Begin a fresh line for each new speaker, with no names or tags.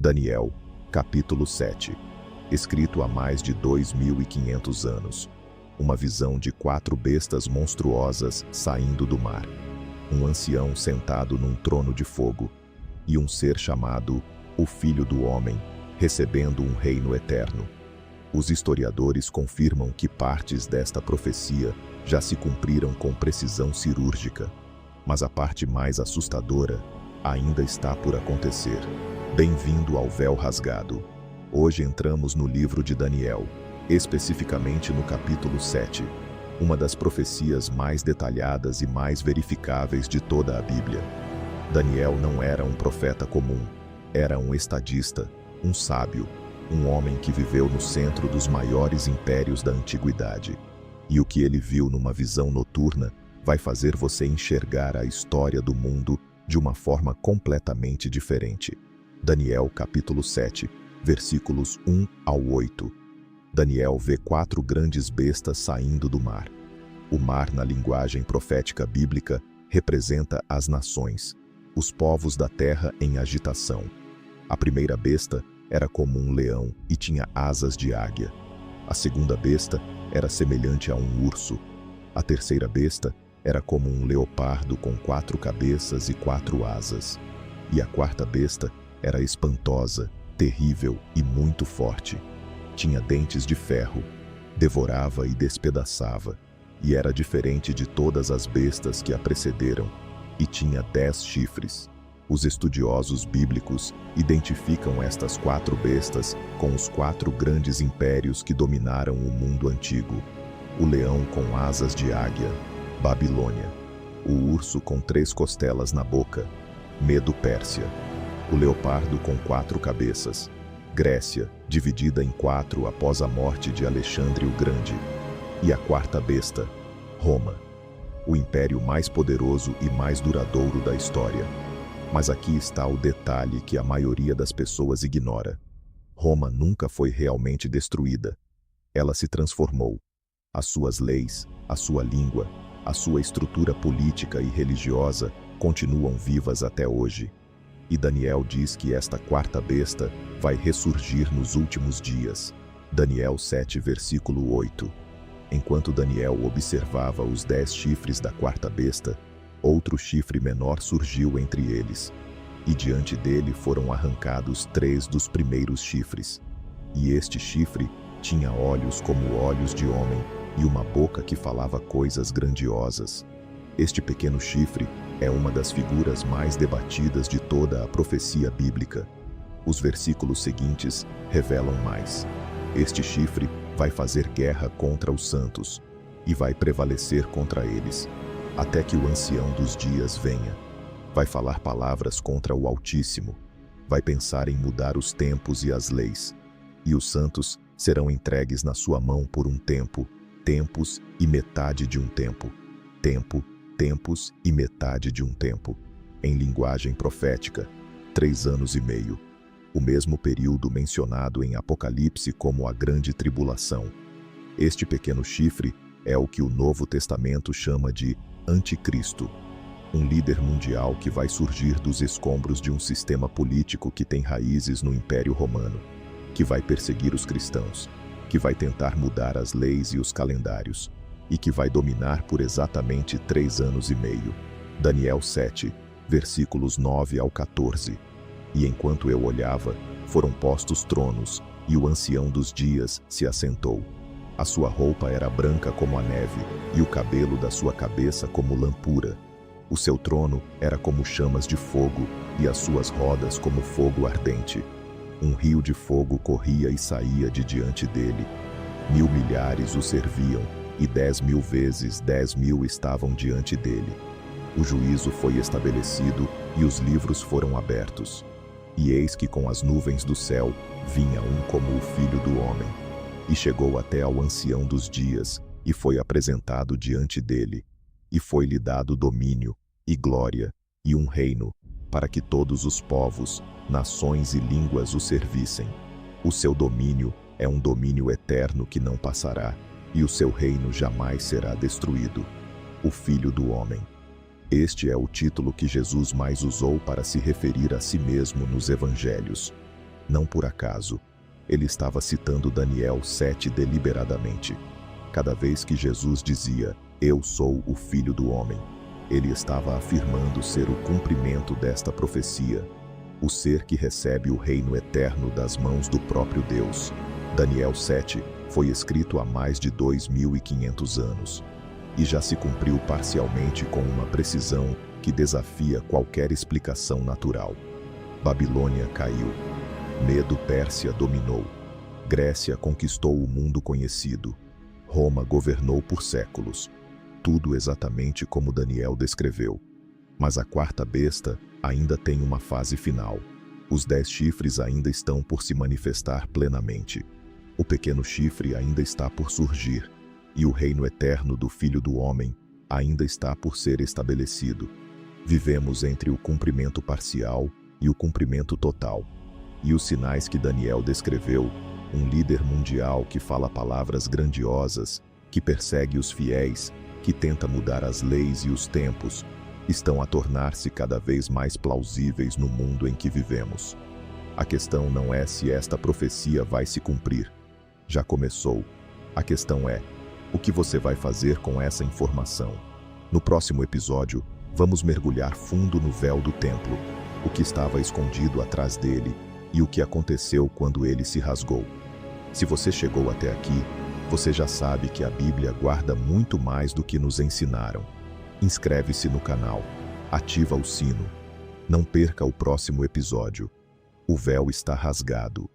Daniel, capítulo 7. Escrito há mais de 2.500 anos. Uma visão de 4 bestas monstruosas saindo do mar. Um ancião sentado num trono de fogo. E um ser chamado o Filho do Homem, recebendo um reino eterno. Os historiadores confirmam que partes desta profecia já se cumpriram com precisão cirúrgica. Mas a parte mais assustadora ainda está por acontecer. Bem-vindo ao Véu Rasgado. Hoje entramos no livro de Daniel, especificamente no capítulo 7, uma das profecias mais detalhadas e mais verificáveis de toda a Bíblia. Daniel não era um profeta comum, era um estadista, um sábio, um homem que viveu no centro dos maiores impérios da antiguidade. E o que ele viu numa visão noturna vai fazer você enxergar a história do mundo de uma forma completamente diferente. Daniel capítulo 7, versículos 1 ao 8. Daniel vê 4 grandes bestas saindo do mar. O mar, na linguagem profética bíblica, representa as nações, os povos da terra em agitação. A primeira besta era como um leão e tinha asas de águia. A segunda besta era semelhante a um urso. A terceira besta era como um leopardo com 4 cabeças e 4 asas. E a quarta besta era espantosa, terrível e muito forte. Tinha dentes de ferro, devorava e despedaçava, e era diferente de todas as bestas que a precederam, e tinha 10 chifres. Os estudiosos bíblicos identificam estas 4 bestas com os 4 grandes impérios que dominaram o mundo antigo. O leão com asas de águia, Babilônia. O urso com 3 costelas na boca, Medo-Pérsia. O leopardo com 4 cabeças, Grécia, dividida em 4 após a morte de Alexandre o Grande. E a quarta besta, Roma, o império mais poderoso e mais duradouro da história. Mas aqui está o detalhe que a maioria das pessoas ignora. Roma nunca foi realmente destruída. Ela se transformou. As suas leis, a sua língua, a sua estrutura política e religiosa continuam vivas até hoje. E Daniel diz que esta quarta besta vai ressurgir nos últimos dias. Daniel 7, versículo 8. Enquanto Daniel observava os 10 chifres da quarta besta, outro chifre menor surgiu entre eles. E diante dele foram arrancados 3 dos primeiros chifres. E este chifre tinha olhos como olhos de homem e uma boca que falava coisas grandiosas. Este pequeno chifre é uma das figuras mais debatidas de toda a profecia bíblica. Os versículos seguintes revelam mais. Este chifre vai fazer guerra contra os santos e vai prevalecer contra eles, até que o ancião dos dias venha. Vai falar palavras contra o Altíssimo, vai pensar em mudar os tempos e as leis, e os santos serão entregues na sua mão por um tempo, tempos e metade de um tempo, tempos e metade de um tempo. Em linguagem profética, 3 anos e meio. O mesmo período mencionado em Apocalipse como a Grande Tribulação. Este pequeno chifre é o que o Novo Testamento chama de Anticristo, um líder mundial que vai surgir dos escombros de um sistema político que tem raízes no Império Romano, que vai perseguir os cristãos, que vai tentar mudar as leis e os calendários, e que vai dominar por exatamente 3 anos e meio. Daniel 7, versículos 9 ao 14. E enquanto eu olhava, foram postos tronos, e o ancião dos dias se assentou. A sua roupa era branca como a neve, e o cabelo da sua cabeça como lã pura. O seu trono era como chamas de fogo, e as suas rodas como fogo ardente. Um rio de fogo corria e saía de diante dele. 1000 milhares o serviam, e 10.000 vezes 10.000 estavam diante dele. O juízo foi estabelecido, e os livros foram abertos. E eis que com as nuvens do céu vinha um como o Filho do Homem. E chegou até ao ancião dos dias, e foi apresentado diante dele. E foi-lhe dado domínio, e glória, e um reino, para que todos os povos, nações e línguas o servissem. O seu domínio é um domínio eterno que não passará, e o seu reino jamais será destruído. O Filho do Homem. Este é o título que Jesus mais usou para se referir a si mesmo nos evangelhos. Não por acaso. Ele estava citando Daniel 7 deliberadamente. Cada vez que Jesus dizia, "Eu sou o Filho do Homem", ele estava afirmando ser o cumprimento desta profecia, o ser que recebe o reino eterno das mãos do próprio Deus. Daniel 7 foi escrito há mais de 2.500 anos, e já se cumpriu parcialmente com uma precisão que desafia qualquer explicação natural. Babilônia caiu. Medo-Pérsia dominou. Grécia conquistou o mundo conhecido. Roma governou por séculos. Tudo exatamente como Daniel descreveu. Mas a quarta besta ainda tem uma fase final. Os 10 chifres ainda estão por se manifestar plenamente. O pequeno chifre ainda está por surgir, e o reino eterno do Filho do Homem ainda está por ser estabelecido. Vivemos entre o cumprimento parcial e o cumprimento total. E os sinais que Daniel descreveu, um líder mundial que fala palavras grandiosas, que persegue os fiéis, que tenta mudar as leis e os tempos, estão a tornar-se cada vez mais plausíveis no mundo em que vivemos. A questão não é se esta profecia vai se cumprir. Já começou. A questão é, o que você vai fazer com essa informação? No próximo episódio, vamos mergulhar fundo no véu do templo, o que estava escondido atrás dele e o que aconteceu quando ele se rasgou. Se você chegou até aqui, você já sabe que a Bíblia guarda muito mais do que nos ensinaram. Inscreve-se no canal, ativa o sino. Não perca o próximo episódio. O véu está rasgado.